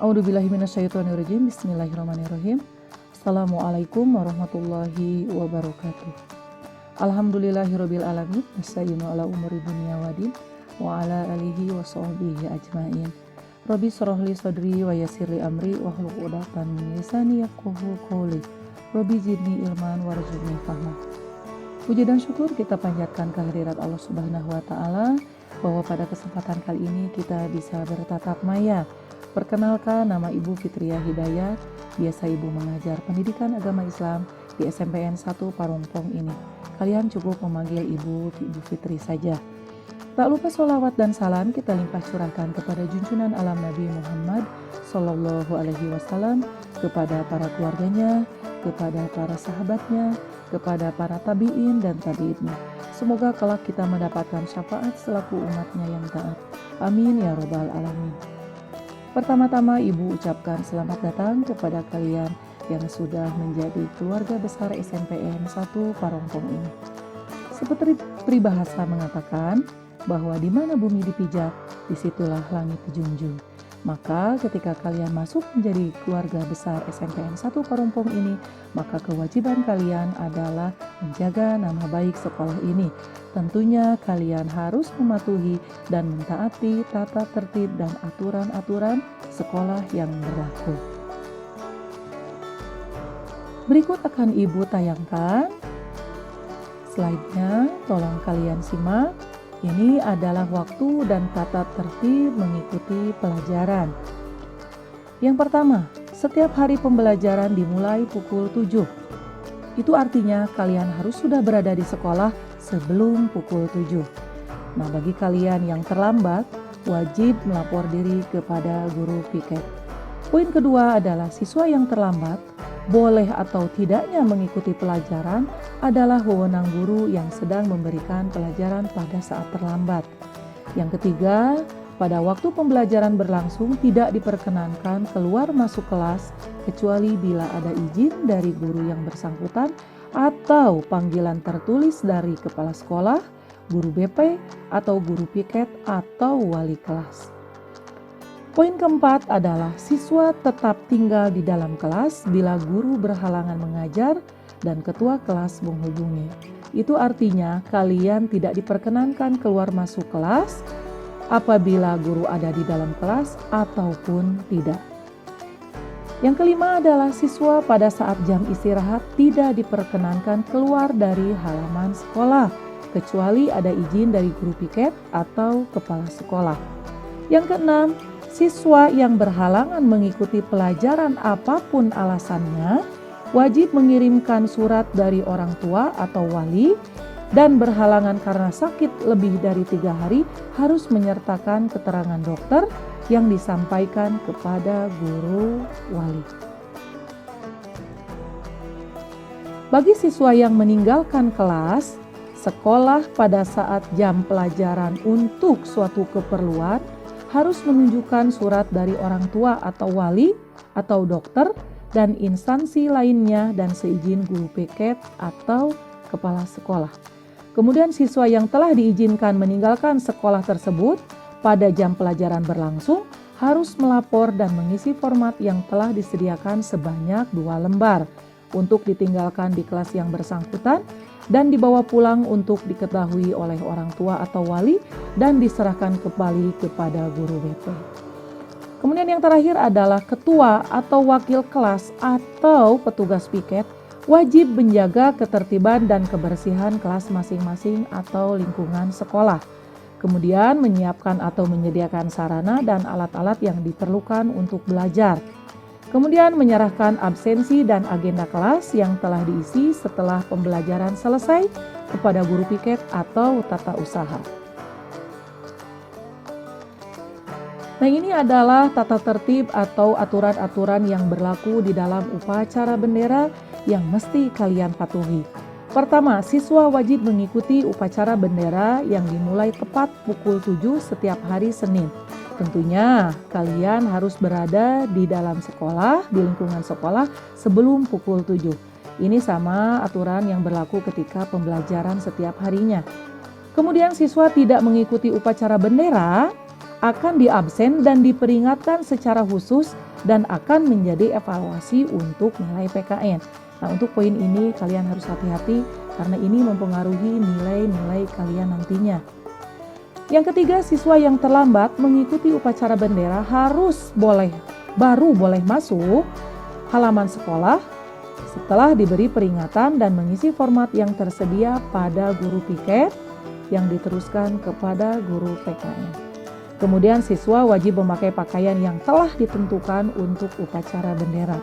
A'udzubillahiminasyaitonirrajim. Bismillahirrahmanirrahim. Assalamualaikum warahmatullahi wabarakatuh. Alhamdulillahirabbil alamin. Nasta'inu ala umuri dunya waddin wa ala alihi wa sahbihi ajmain. Rabbi shrahli sadri wa yassirli amri wahlul 'uqdatam min lisani yafqahu qawli. Rabbi zidni ilman warzuqni fahma. Puji dan syukur kita panjatkan kehadirat Allah Subhanahu wa taala bahwa pada kesempatan kali ini kita bisa bertatap maya. Perkenalkan, nama Ibu Fitriah Hidayat, biasa Ibu mengajar pendidikan agama Islam di SMPN 1 Parongpong ini. Kalian cukup memanggil Ibu Fitri saja. Tak lupa sholawat dan salam kita limpah curahkan kepada junjungan alam Nabi Muhammad Sallallahu Alaihi Wasallam, kepada para keluarganya, kepada para sahabatnya, kepada para tabi'in dan tabi'innya. Semoga kelak kita mendapatkan syafaat selaku umatnya yang taat. Amin ya robbal alamin. Pertama-tama Ibu ucapkan selamat datang kepada kalian yang sudah menjadi keluarga besar SMPN 1 Parongpong ini. Seperti peribahasa mengatakan bahwa di mana bumi dipijak, disitulah langit dijunjung. Maka ketika kalian masuk menjadi keluarga besar SMPN 1 Parongpong ini, maka kewajiban kalian adalah menjaga nama baik sekolah ini. Tentunya kalian harus mematuhi dan mentaati tata tertib dan aturan-aturan sekolah yang berlaku. Berikut akan Ibu tayangkan slide-nya, tolong kalian simak. Ini adalah waktu dan tata tertib mengikuti pelajaran. Yang pertama, setiap hari pembelajaran dimulai pukul 7. Itu artinya kalian harus sudah berada di sekolah sebelum pukul 7. Nah, bagi kalian yang terlambat, wajib melapor diri kepada guru piket. Poin kedua adalah siswa yang terlambat boleh atau tidaknya mengikuti pelajaran adalah wewenang guru yang sedang memberikan pelajaran pada saat terlambat. Yang ketiga, pada waktu pembelajaran berlangsung tidak diperkenankan keluar masuk kelas kecuali bila ada izin dari guru yang bersangkutan atau panggilan tertulis dari kepala sekolah, guru BP, atau guru piket atau wali kelas. Poin keempat adalah siswa tetap tinggal di dalam kelas bila guru berhalangan mengajar dan ketua kelas menghubungi. Itu artinya kalian tidak diperkenankan keluar masuk kelas apabila guru ada di dalam kelas ataupun tidak. Yang kelima adalah siswa pada saat jam istirahat tidak diperkenankan keluar dari halaman sekolah kecuali ada izin dari guru piket atau kepala sekolah. Yang keenam, siswa yang berhalangan mengikuti pelajaran apapun alasannya wajib mengirimkan surat dari orang tua atau wali, dan berhalangan karena sakit lebih dari 3 hari harus menyertakan keterangan dokter yang disampaikan kepada guru wali. Bagi siswa yang meninggalkan kelas sekolah pada saat jam pelajaran untuk suatu keperluan harus menunjukkan surat dari orang tua atau wali atau dokter dan instansi lainnya dan seizin guru piket atau kepala sekolah. Kemudian siswa yang telah diizinkan meninggalkan sekolah tersebut pada jam pelajaran berlangsung harus melapor dan mengisi format yang telah disediakan sebanyak 2 lembar untuk ditinggalkan di kelas yang bersangkutan dan dibawa pulang untuk diketahui oleh orang tua atau wali dan diserahkan kembali kepada guru BP. Kemudian yang terakhir adalah ketua atau wakil kelas atau petugas piket wajib menjaga ketertiban dan kebersihan kelas masing-masing atau lingkungan sekolah. Kemudian menyiapkan atau menyediakan sarana dan alat-alat yang diperlukan untuk belajar. Kemudian menyerahkan absensi dan agenda kelas yang telah diisi setelah pembelajaran selesai kepada guru piket atau tata usaha. Nah, ini adalah tata tertib atau aturan-aturan yang berlaku di dalam upacara bendera yang mesti kalian patuhi. Pertama, siswa wajib mengikuti upacara bendera yang dimulai tepat pukul 7 setiap hari Senin. Tentunya kalian harus berada di dalam sekolah, di lingkungan sekolah sebelum pukul 7. Ini sama aturan yang berlaku ketika pembelajaran setiap harinya. Kemudian siswa tidak mengikuti upacara bendera akan diabsen dan diperingatkan secara khusus dan akan menjadi evaluasi untuk nilai PKN. Nah, untuk poin ini kalian harus hati-hati karena ini mempengaruhi nilai-nilai kalian nantinya. Yang ketiga, siswa yang terlambat mengikuti upacara bendera baru boleh masuk halaman sekolah setelah diberi peringatan dan mengisi format yang tersedia pada guru piket yang diteruskan kepada guru PKN. Kemudian siswa wajib memakai pakaian yang telah ditentukan untuk upacara bendera.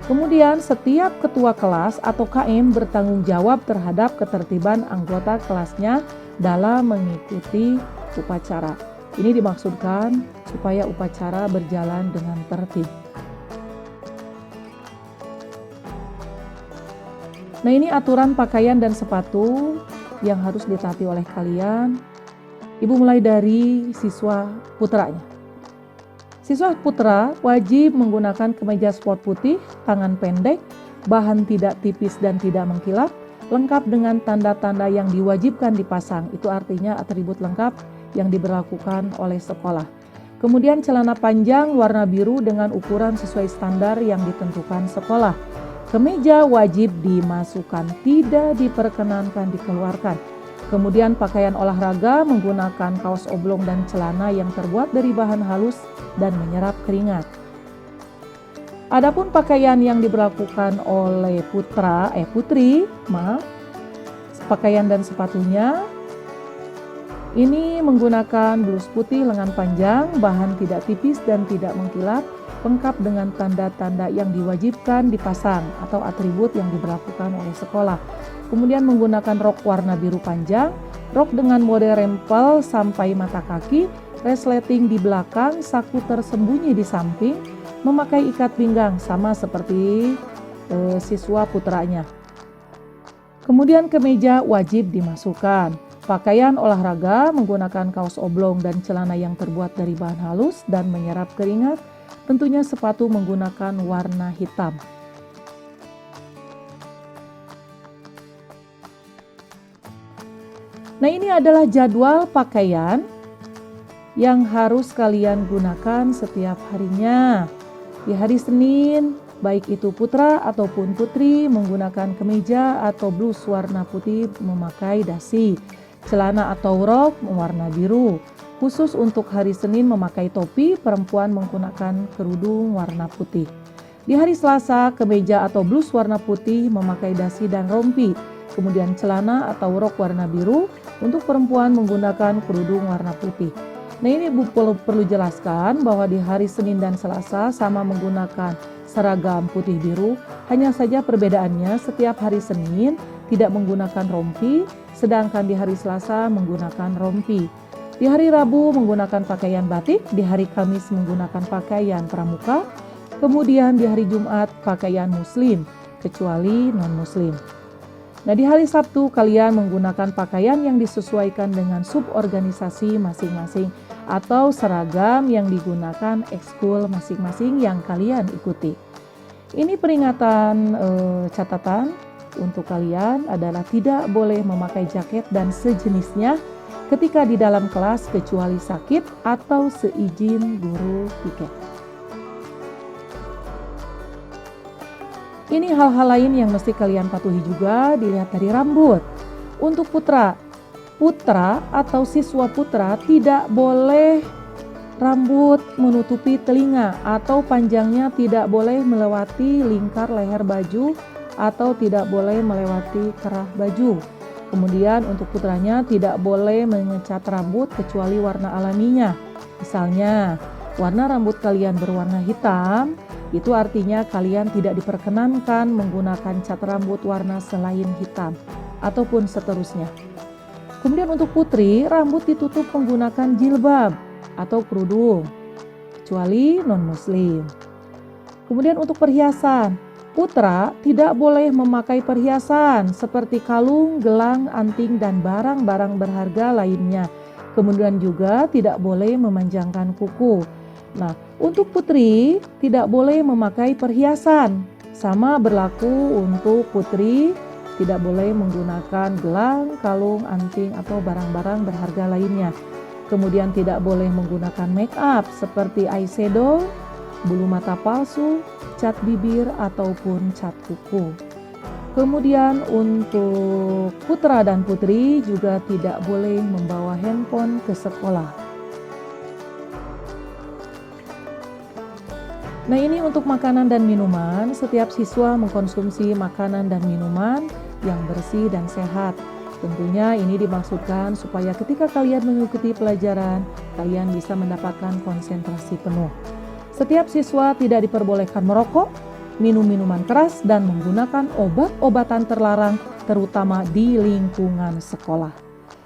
Kemudian setiap ketua kelas atau KM bertanggung jawab terhadap ketertiban anggota kelasnya dalam mengikuti upacara. Ini dimaksudkan supaya upacara berjalan dengan tertib. Nah, ini aturan pakaian dan sepatu yang harus ditaati oleh kalian. Ibu mulai dari siswa putranya. Siswa putra wajib menggunakan kemeja sport putih, tangan pendek, bahan tidak tipis dan tidak mengkilap, lengkap dengan tanda-tanda yang diwajibkan dipasang. Itu artinya atribut lengkap yang diberlakukan oleh sekolah. Kemudian celana panjang warna biru dengan ukuran sesuai standar yang ditentukan sekolah. Kemeja wajib dimasukkan, tidak diperkenankan dikeluarkan. Kemudian pakaian olahraga menggunakan kaos oblong dan celana yang terbuat dari bahan halus dan menyerap keringat. Adapun pakaian yang diberlakukan oleh putri, pakaian dan sepatunya ini menggunakan blus putih lengan panjang, bahan tidak tipis dan tidak mengkilap, lengkap dengan tanda-tanda yang diwajibkan dipasang atau atribut yang diberlakukan oleh sekolah. Kemudian menggunakan rok warna biru panjang, rok dengan model rempel sampai mata kaki, resleting di belakang, saku tersembunyi di samping, memakai ikat pinggang sama seperti siswa putranya. Kemudian kemeja wajib dimasukkan. Pakaian olahraga menggunakan kaos oblong dan celana yang terbuat dari bahan halus dan menyerap keringat. Tentunya sepatu menggunakan warna hitam. Nah, ini adalah jadwal pakaian yang harus kalian gunakan setiap harinya. Di hari Senin, baik itu putra ataupun putri menggunakan kemeja atau blus warna putih memakai dasi, celana atau rok warna biru. Khusus untuk hari Senin memakai topi, perempuan menggunakan kerudung warna putih. Di hari Selasa, kemeja atau blus warna putih memakai dasi dan rompi. Kemudian celana atau rok warna biru, untuk perempuan menggunakan kerudung warna putih. Nah, ini perlu jelaskan bahwa di hari Senin dan Selasa sama menggunakan seragam putih biru, hanya saja perbedaannya setiap hari Senin tidak menggunakan rompi, sedangkan di hari Selasa menggunakan rompi. Di hari Rabu menggunakan pakaian batik, di hari Kamis menggunakan pakaian pramuka, kemudian di hari Jumat pakaian muslim, kecuali non-muslim. Nah, di hari Sabtu kalian menggunakan pakaian yang disesuaikan dengan suborganisasi masing-masing atau seragam yang digunakan ekskul masing-masing yang kalian ikuti. Ini peringatan catatan untuk kalian adalah tidak boleh memakai jaket dan sejenisnya ketika di dalam kelas kecuali sakit atau seizin guru piket. Ini hal-hal lain yang mesti kalian patuhi juga, dilihat dari rambut. Untuk putra atau siswa putra tidak boleh rambut menutupi telinga atau panjangnya tidak boleh melewati lingkar leher baju atau tidak boleh melewati kerah baju. Kemudian untuk putranya tidak boleh mengecat rambut kecuali warna alaminya. Misalnya, warna rambut kalian berwarna hitam, itu artinya kalian tidak diperkenankan menggunakan cat rambut warna selain hitam, ataupun seterusnya. Kemudian untuk putri, rambut ditutup menggunakan jilbab atau kerudung, kecuali non-muslim. Kemudian untuk perhiasan, putra tidak boleh memakai perhiasan seperti kalung, gelang, anting, dan barang-barang berharga lainnya. Kemudian juga tidak boleh memanjangkan kuku. Nah, untuk putri tidak boleh memakai perhiasan. Sama berlaku untuk putri, tidak boleh menggunakan gelang, kalung, anting, atau barang-barang berharga lainnya. Kemudian tidak boleh menggunakan make up seperti eyeshadow, bulu mata palsu, cat bibir, ataupun cat kuku. Kemudian untuk putra dan putri juga tidak boleh membawa handphone ke sekolah. Nah, ini untuk makanan dan minuman. Setiap siswa mengkonsumsi makanan dan minuman yang bersih dan sehat. Tentunya ini dimaksudkan supaya ketika kalian mengikuti pelajaran, kalian bisa mendapatkan konsentrasi penuh. Setiap siswa tidak diperbolehkan merokok, minum minuman keras, dan menggunakan obat-obatan terlarang, terutama di lingkungan sekolah.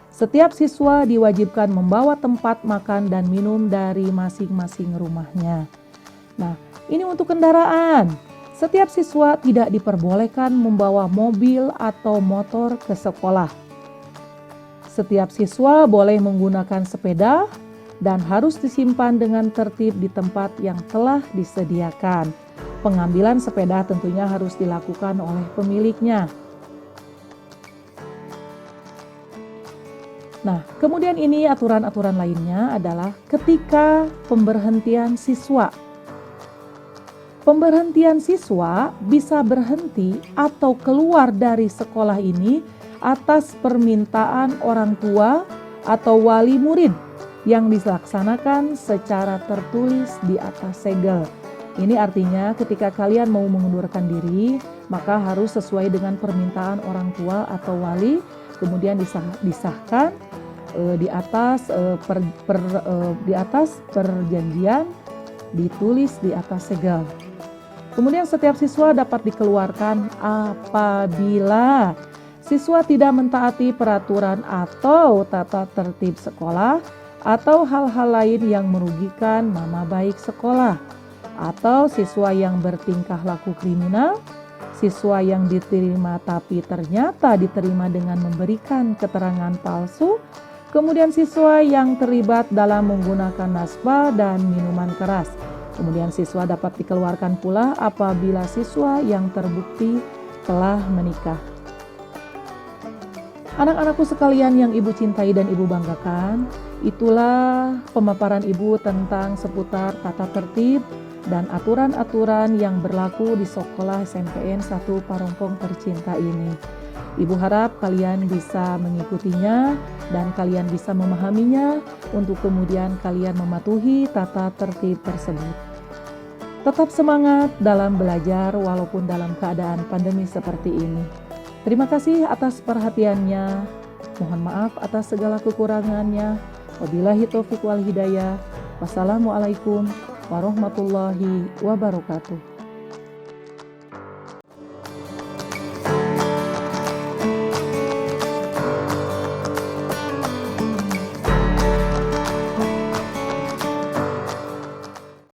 Setiap siswa diwajibkan membawa tempat makan dan minum dari masing-masing rumahnya. Nah, ini untuk kendaraan. Setiap siswa tidak diperbolehkan membawa mobil atau motor ke sekolah. Setiap siswa boleh menggunakan sepeda dan harus disimpan dengan tertib di tempat yang telah disediakan. Pengambilan sepeda tentunya harus dilakukan oleh pemiliknya. Nah, kemudian ini aturan-aturan lainnya adalah ketika pemberhentian siswa. Pemberhentian siswa bisa berhenti atau keluar dari sekolah ini atas permintaan orang tua atau wali murid yang dilaksanakan secara tertulis di atas segel. Ini artinya ketika kalian mau mengundurkan diri, maka harus sesuai dengan permintaan orang tua atau wali, kemudian disahkan di atas perjanjian, ditulis di atas segel. Kemudian setiap siswa dapat dikeluarkan apabila siswa tidak mentaati peraturan atau tata tertib sekolah atau hal-hal lain yang merugikan nama baik sekolah, atau siswa yang bertingkah laku kriminal, siswa yang diterima tapi ternyata diterima dengan memberikan keterangan palsu, kemudian siswa yang terlibat dalam menggunakan nasbah dan minuman keras. Kemudian siswa dapat dikeluarkan pula apabila siswa yang terbukti telah menikah. Anak-anakku sekalian yang ibu cintai dan ibu banggakan, itulah pemaparan ibu tentang seputar tata tertib dan aturan-aturan yang berlaku di sekolah SMPN 1 Parongpong tercinta ini. Ibu harap kalian bisa mengikutinya dan kalian bisa memahaminya untuk kemudian kalian mematuhi tata tertib tersebut. Tetap semangat dalam belajar walaupun dalam keadaan pandemi seperti ini. Terima kasih atas perhatiannya. Mohon maaf atas segala kekurangannya. Wabillahi taufiq wal hidayah. Wassalamualaikum warahmatullahi wabarakatuh.